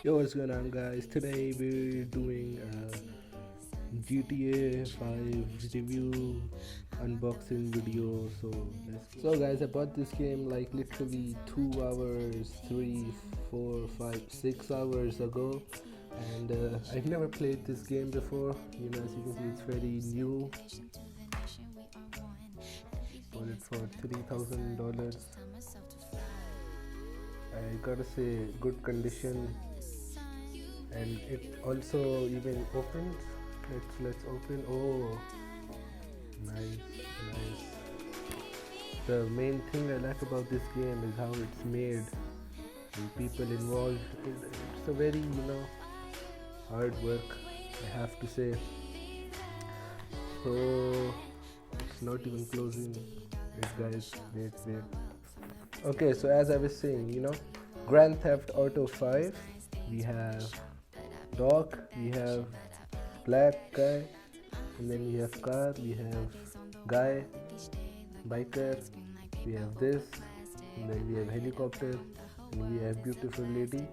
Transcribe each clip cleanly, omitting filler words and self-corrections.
Yo, what's going on, guys? Today we're doing a GTA 5 review unboxing video. So guys, I bought this game like literally 2 hours, 3, 4, 5, 6 hours ago, and I've never played this game before. As you can see, it's very new. Bought it for $3,000. I gotta say, good condition, and it also even opens. Let's open. Oh, nice. The main thing I like about this game is how it's made. The people involved. It's a very hard work, I have to say. So it's not even closing. Wait, guys. Wait. Okay, so as I was saying, Grand Theft Auto 5. We have Doc. We have Black Guy, and then we have car. We have Guy, biker. We have this, and then we have helicopter, and we have beautiful lady.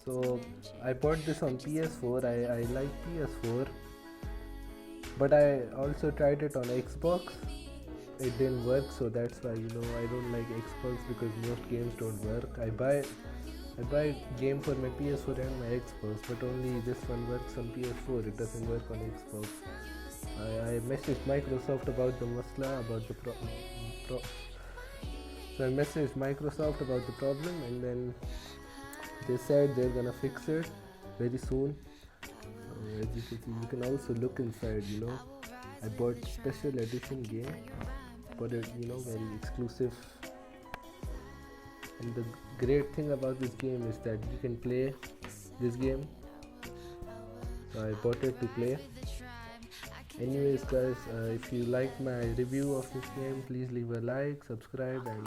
So I bought this on PS4. I like PS4, but I also tried it on Xbox. It didn't work, so that's why I don't like Xbox, because most games don't work. I buy game for my PS4 and my Xbox, but only this one works on PS4. It doesn't work on Xbox. I messaged Microsoft about the masla, about the so I messaged Microsoft about the problem, and then they said they're gonna fix it very soon. As you can see, you can also look inside. I bought special edition game, but it very exclusive. And the great thing about this game is that you can play this game. So I bought it to play. Anyways, guys, if you like my review of this game, please leave a like, subscribe, and